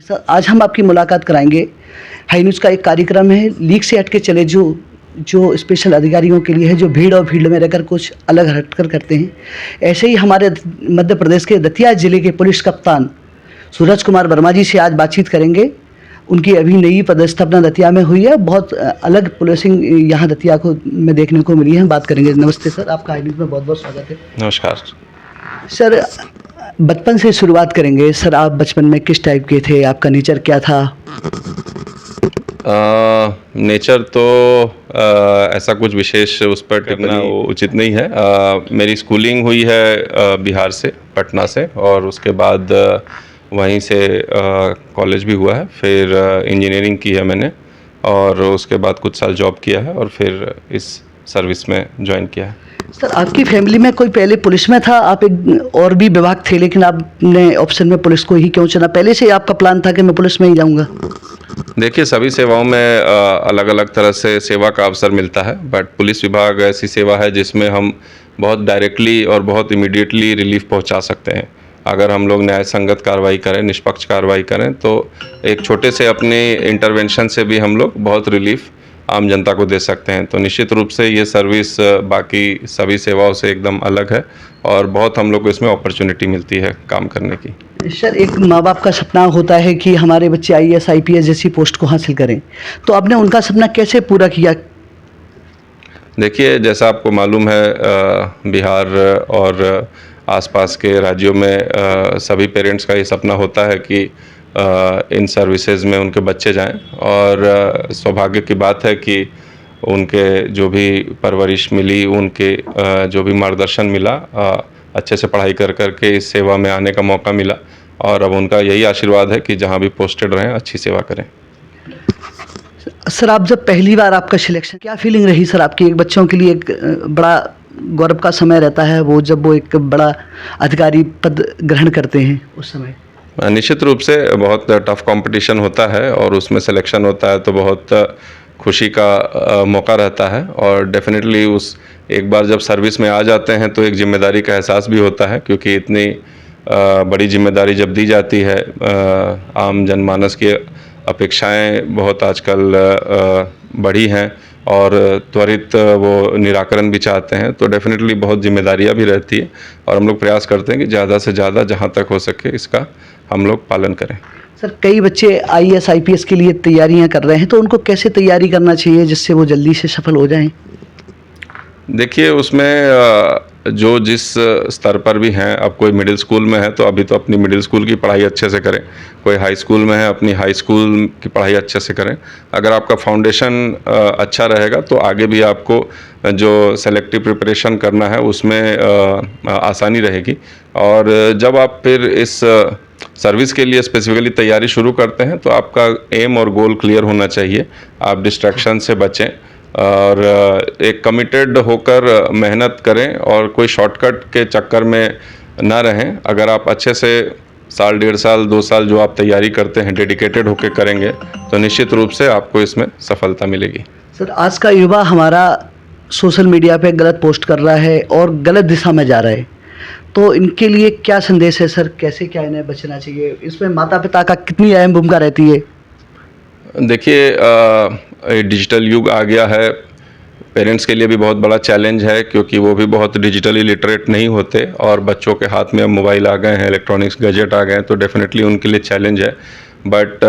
Sir आज हम आपकी मुलाकात कराएंगे। हाई न्यूज़ का एक कार्यक्रम है लीक से हट के चले, जो स्पेशल अधिकारियों के लिए है, जो भीड़ और फील्ड में रहकर कुछ अलग हटकर करते हैं। ऐसे ही हमारे मध्य प्रदेश के दतिया जिले के पुलिस कप्तान सूरज कुमार वर्मा जी से आज बातचीत करेंगे। उनकी अभी नई पदस्थापना दतिया में हुई है। बहुत अलग पुलिसिंग यहाँ दतिया को में देखने को मिली है। बात करेंगे। नमस्ते सर, आपका हाई न्यूज़ में बहुत बहुत स्वागत है। नमस्कार सर, बचपन से शुरुआत करेंगे। सर आप बचपन में किस टाइप के थे, आपका नेचर क्या था? नेचर तो ऐसा कुछ विशेष उस पर टिकना वो उचित नहीं है। मेरी स्कूलिंग हुई है बिहार से, पटना से, और उसके बाद वहीं से कॉलेज भी हुआ है। फिर इंजीनियरिंग की है मैंने, और उसके बाद कुछ साल जॉब किया है, और फिर इस सर्विस में ज्वाइन किया है। सर आपकी फैमिली में कोई पहले पुलिस में था? आप एक और भी विभाग थे, लेकिन आपने ऑप्शन में पुलिस को ही क्यों चुना? पहले से आपका प्लान था कि मैं पुलिस में ही जाऊंगा? देखिए, सभी सेवाओं में अलग अलग तरह से सेवा का अवसर मिलता है, बट पुलिस विभाग ऐसी सेवा है जिसमें हम बहुत डायरेक्टली और बहुत इमीडिएटली रिलीफ पहुंचा सकते हैं। अगर हम लोग न्याय संगत कार्रवाई करें, निष्पक्ष कार्रवाई करें, तो एक छोटे से अपने इंटरवेंशन से भी हम लोग बहुत रिलीफ आम जनता को दे सकते हैं। तो निश्चित रूप से ये सर्विस बाकी सभी सेवाओं से एकदम अलग है, और बहुत हम लोग को इसमें अपॉर्चुनिटी मिलती है काम करने की। सर एक माँ बाप का सपना होता है कि हमारे बच्चे IAS IPS जैसी पोस्ट को हासिल करें, तो आपने उनका सपना कैसे पूरा किया? देखिए, जैसा आपको मालूम है, बिहार और आसपास के राज्यों में सभी पेरेंट्स का ये सपना होता है कि इन सर्विसेज में उनके बच्चे जाएं, और सौभाग्य की बात है कि उनके जो भी परवरिश मिली, उनके जो भी मार्गदर्शन मिला, अच्छे से पढ़ाई कर के इस सेवा में आने का मौका मिला, और अब उनका यही आशीर्वाद है कि जहां भी पोस्टेड रहें अच्छी सेवा करें। सर आप जब पहली बार आपका सिलेक्शन, क्या फीलिंग रही सर आपकी? एक बच्चों के लिए एक बड़ा गौरव का समय रहता है वो, जब वो एक बड़ा अधिकारी पद ग्रहण करते हैं उस समय। निश्चित रूप से बहुत टफ कंपटीशन होता है, और उसमें सिलेक्शन होता है तो बहुत खुशी का मौका रहता है। और डेफिनेटली उस एक बार जब सर्विस में आ जाते हैं तो एक जिम्मेदारी का एहसास भी होता है, क्योंकि इतनी बड़ी जिम्मेदारी जब दी जाती है, आम जनमानस की अपेक्षाएं बहुत आजकल बढ़ी हैं, और त्वरित वो निराकरण भी चाहते हैं, तो डेफिनेटली बहुत जिम्मेदारियां भी रहती है, और हम लोग प्रयास करते हैं कि ज़्यादा से ज़्यादा जहां तक हो सके इसका हम लोग पालन करें। सर कई बच्चे IAS IPS के लिए तैयारियां कर रहे हैं, तो उनको कैसे तैयारी करना चाहिए जिससे वो जल्दी से सफल हो जाएं? देखिए, उसमें जो जिस स्तर पर भी हैं, अब कोई मिडिल स्कूल में है तो अभी तो अपनी मिडिल स्कूल की पढ़ाई अच्छे से करें, कोई हाई स्कूल में है अपनी हाई स्कूल की पढ़ाई अच्छे से करें। अगर आपका फाउंडेशन अच्छा रहेगा तो आगे भी आपको जो सेलेक्टिव प्रिपरेशन करना है उसमें आसानी रहेगी। और जब आप फिर इस सर्विस के लिए स्पेसिफिकली तैयारी शुरू करते हैं तो आपका एम और गोल क्लियर होना चाहिए। आप डिस्ट्रैक्शन से बचें और एक कमिटेड होकर मेहनत करें, और कोई शॉर्टकट के चक्कर में ना रहें। अगर आप अच्छे से साल, 1.5 साल, 2 साल जो आप तैयारी करते हैं डेडिकेटेड होकर करेंगे तो निश्चित रूप से आपको इसमें सफलता मिलेगी। सर आज का युवा हमारा सोशल मीडिया पे गलत पोस्ट कर रहा है और गलत दिशा में जा रहा है, तो इनके लिए क्या संदेश है सर? कैसे क्या इन्हें बचना चाहिए? इसमें माता पिता का कितनी अहम भूमिका रहती है? देखिए, डिजिटल युग आ गया है, पेरेंट्स के लिए भी बहुत बड़ा चैलेंज है, क्योंकि वो भी बहुत डिजिटली लिटरेट नहीं होते, और बच्चों के हाथ में अब मोबाइल आ गए हैं, इलेक्ट्रॉनिक्स गैजेट आ गए हैं, तो डेफिनेटली उनके लिए चैलेंज है। बट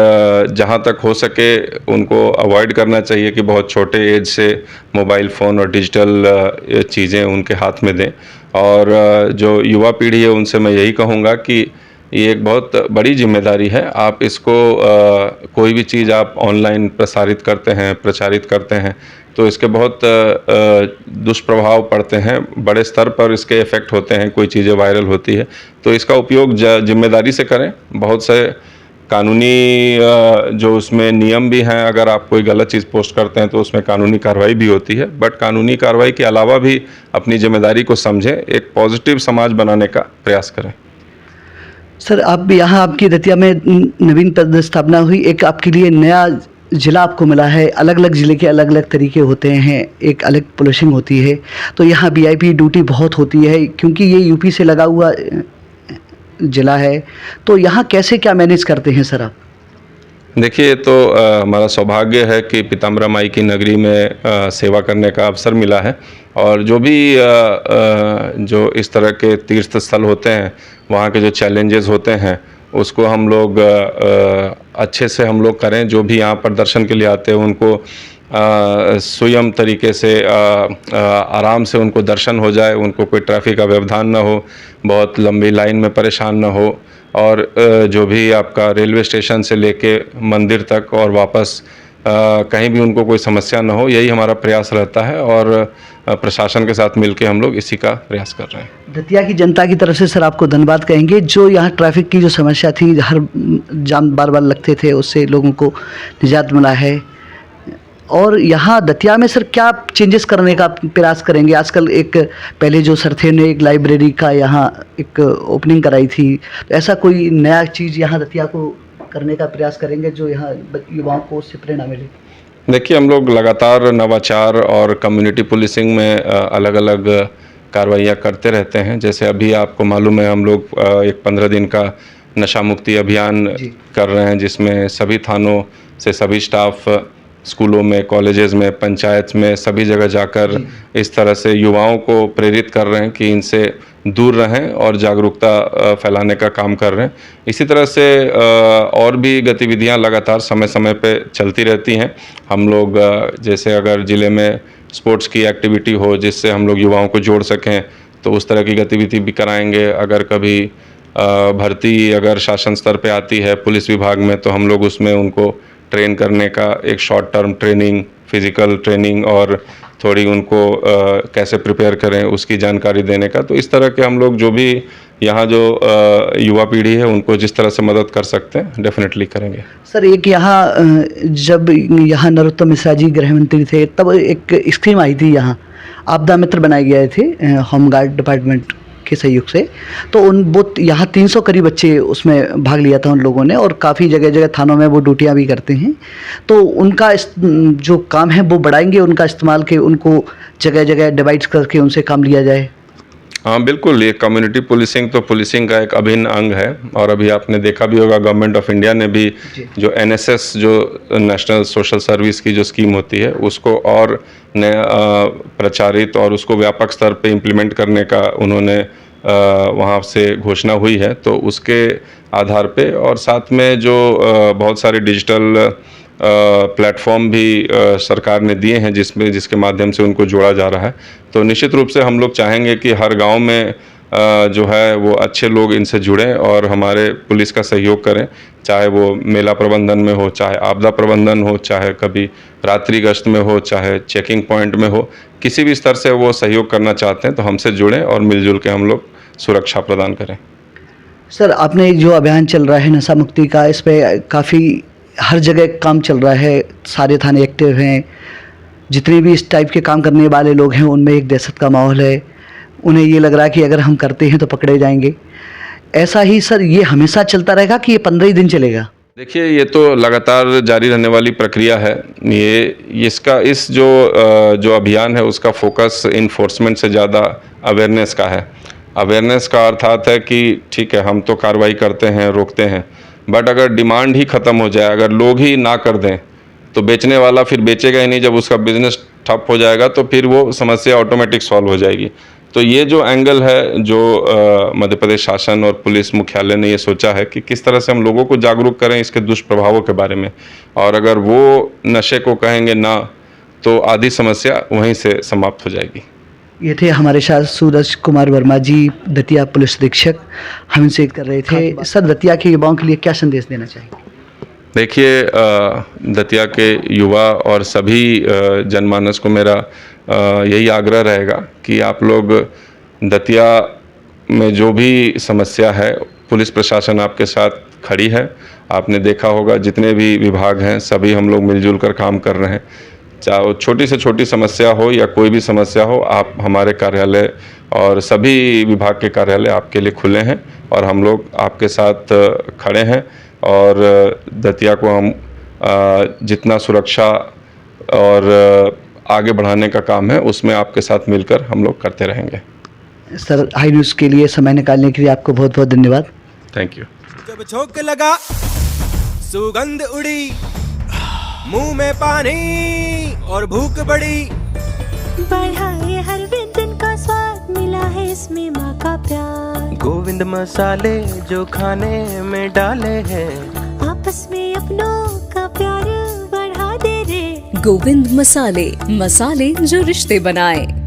जहाँ तक हो सके उनको अवॉइड करना चाहिए कि बहुत छोटे एज से मोबाइल फ़ोन और डिजिटल चीज़ें उनके हाथ में दें। और जो युवा पीढ़ी है उनसे मैं यही कहूँगा कि ये एक बहुत बड़ी जिम्मेदारी है। आप इसको कोई भी चीज़ आप ऑनलाइन प्रचारित करते हैं तो इसके बहुत दुष्प्रभाव पड़ते हैं, बड़े स्तर पर इसके इफ़ेक्ट होते हैं, कोई चीज़ें वायरल होती है, तो इसका उपयोग जिम्मेदारी से करें। बहुत से कानूनी जो उसमें नियम भी हैं, अगर आप कोई गलत चीज़ पोस्ट करते हैं तो उसमें कानूनी कार्रवाई भी होती है, बट कानूनी कार्रवाई के अलावा भी अपनी जिम्मेदारी को समझें, एक पॉजिटिव समाज बनाने का प्रयास करें। सर आप यहाँ आपकी दतिया में नवीन पदस्थापना हुई, एक आपके लिए नया ज़िला आपको मिला है। अलग अलग ज़िले के अलग अलग तरीके होते हैं, एक अलग पुलिसिंग होती है, तो यहाँ VIP ड्यूटी बहुत होती है क्योंकि ये UP से लगा हुआ ज़िला है, तो यहाँ कैसे क्या मैनेज करते हैं सर आप? देखिए, तो हमारा सौभाग्य है कि पीताम्बरा माई की नगरी में सेवा करने का अवसर मिला है। और जो भी जो इस तरह के तीर्थ स्थल होते हैं, वहाँ के जो चैलेंजेस होते हैं, उसको हम लोग अच्छे से हम लोग करें। जो भी यहाँ पर दर्शन के लिए आते हैं, उनको सुयम तरीके से आराम से उनको दर्शन हो जाए, उनको कोई ट्रैफिक का व्यवधान ना हो, बहुत लंबी लाइन में परेशान ना हो। और जो भी आपका रेलवे स्टेशन से लेके मंदिर तक और वापस कहीं भी उनको कोई समस्या ना हो, यही हमारा प्रयास रहता है। और प्रशासन के साथ मिलके हम लोग इसी का प्रयास कर रहे हैं। दतिया की जनता की तरफ से सर आपको धन्यवाद कहेंगे। जो यहाँ ट्रैफिक की जो समस्या थी, हर जाम बार बार लगते थे, उससे लोगों को निजात मिला है। और यहाँ दतिया में सर क्या चेंजेस करने का प्रयास करेंगे? आजकल एक पहले जो सर थे ने एक लाइब्रेरी का यहाँ एक ओपनिंग कराई थी, तो ऐसा कोई नया चीज़ यहाँ दतिया को करने का प्रयास करेंगे जो यहाँ युवाओं को उससे प्रेरणा मिले? देखिए, हम लोग लगातार नवाचार और कम्युनिटी पुलिसिंग में अलग अलग कार्रवाइयाँ करते रहते हैं। जैसे अभी आपको मालूम है, हम लोग एक 15 दिन का नशा मुक्ति अभियान कर रहे हैं, जिसमें सभी थानों से सभी स्टाफ स्कूलों में, कॉलेजेस में, पंचायत में, सभी जगह जाकर इस तरह से युवाओं को प्रेरित कर रहे हैं कि इनसे दूर रहें और जागरूकता फैलाने का काम कर रहे हैं। इसी तरह से और भी गतिविधियां लगातार समय समय पे चलती रहती हैं। हम लोग जैसे अगर ज़िले में स्पोर्ट्स की एक्टिविटी हो जिससे हम लोग युवाओं को जोड़ सकें, तो उस तरह की गतिविधि भी कराएंगे। अगर कभी भर्ती अगर शासन स्तर पे आती है पुलिस विभाग में, तो हम लोग उसमें उनको ट्रेन करने का एक short term training, physical training और थोड़ी उनको कैसे प्रिपेयर करें उसकी जानकारी देने का। तो इस तरह के हम लोग जो भी यहाँ जो युवा पीढ़ी है उनको जिस तरह से मदद कर सकते हैं, डेफिनेटली करेंगे। सर एक यहाँ जब यहाँ नरोत्तम मिश्रा जी गृह मंत्री थे, तब एक स्कीम आई थी, यहाँ आपदा मित्र बनाए गए थे होमगार्ड डिपार्टमेंट के सहयोग से। तो वो यहाँ 300 करीब बच्चे उसमें भाग लिया था उन लोगों ने, और काफ़ी जगह जगह थानों में वो ड्यूटियाँ भी करते हैं। तो उनका जो काम है वो बढ़ाएंगे, उनका इस्तेमाल के उनको जगह जगह डिवाइड करके उनसे काम लिया जाए। हाँ बिल्कुल, ये कम्युनिटी पुलिसिंग तो पुलिसिंग का एक अभिन्न अंग है। और अभी आपने देखा भी होगा, गवर्नमेंट ऑफ इंडिया ने भी जो NSS जो नेशनल सोशल सर्विस की जो स्कीम होती है, उसको और प्रचारित और उसको व्यापक स्तर पे इम्प्लीमेंट करने का उन्होंने वहाँ से घोषणा हुई है। तो उसके आधार पे और साथ में जो बहुत सारे डिजिटल प्लेटफॉर्म भी सरकार ने दिए हैं जिसके माध्यम से उनको जोड़ा जा रहा है। तो निश्चित रूप से हम लोग चाहेंगे कि हर गांव में जो है वो अच्छे लोग इनसे जुड़ें और हमारे पुलिस का सहयोग करें, चाहे वो मेला प्रबंधन में हो, चाहे आपदा प्रबंधन हो, चाहे कभी रात्रि गश्त में हो, चाहे चेकिंग पॉइंट में हो। किसी भी स्तर से वो सहयोग करना चाहते हैं तो हमसे जुड़ें और मिलजुल के हम लोग सुरक्षा प्रदान करें। सर आपने जो अभियान चल रहा है नशा मुक्ति का, इस पर काफ़ी हर जगह काम चल रहा है, सारे थाने एक्टिव हैं, जितने भी इस टाइप के काम करने वाले लोग हैं उनमें एक दहशत का माहौल है। उन्हें ये लग रहा है कि अगर हम करते हैं तो पकड़े जाएंगे। ऐसा ही सर ये हमेशा चलता रहेगा कि ये 15 ही दिन चलेगा? देखिए, ये तो लगातार जारी रहने वाली प्रक्रिया है। इस जो अभियान है उसका फोकस इन्फोर्समेंट से ज़्यादा अवेयरनेस का है। अवेयरनेस का अर्थात है कि ठीक है, हम तो कार्रवाई करते हैं, रोकते हैं, बट अगर डिमांड ही ख़त्म हो जाए, अगर लोग ही ना कर दें, तो बेचने वाला फिर बेचेगा ही नहीं। जब उसका बिजनेस ठप हो जाएगा तो फिर वो समस्या ऑटोमेटिक सॉल्व हो जाएगी। तो ये जो एंगल है, जो मध्य प्रदेश शासन और पुलिस मुख्यालय ने ये सोचा है कि किस तरह से हम लोगों को जागरूक करें इसके दुष्प्रभावों के बारे में, और अगर वो नशे को कहेंगे ना, तो आधी समस्या वहीं से समाप्त हो जाएगी। ये थे हमारे साथ सूरज कुमार वर्मा जी, दतिया पुलिस अधीक्षक, हम इनसे कर रहे थे। सर दतिया के युवाओं के लिए क्या संदेश देना चाहिए? देखिए, दतिया के युवा और सभी जनमानस को मेरा यही आग्रह रहेगा कि आप लोग दतिया में जो भी समस्या है, पुलिस प्रशासन आपके साथ खड़ी है। आपने देखा होगा जितने भी विभाग हैं सभी हम लोग मिलजुल कर काम कर रहे हैं। चाहे वो छोटी से छोटी समस्या हो या कोई भी समस्या हो, आप हमारे कार्यालय और सभी विभाग के कार्यालय आपके लिए खुले हैं और हम लोग आपके साथ खड़े हैं। और दतिया को हम जितना सुरक्षा और आगे बढ़ाने का काम है उसमें आपके साथ मिलकर हम लोग करते रहेंगे। सर हाई न्यूज़ के लिए समय निकालने के लिए आपको बहुत बहुत धन्यवाद। Thank you. जब झोंक लगा सुगंध उड़ी, मुंह में पानी और भूख बढ़ी, बढ़ाए हर व्यंजन का स्वाद, मिला है इसमें माँ का प्यार। गोविंद मसाले जो खाने में डाले हैं, आपस में अपनों का प्यार बढ़ा दे रे। गोविंद मसाले, मसाले जो रिश्ते बनाए।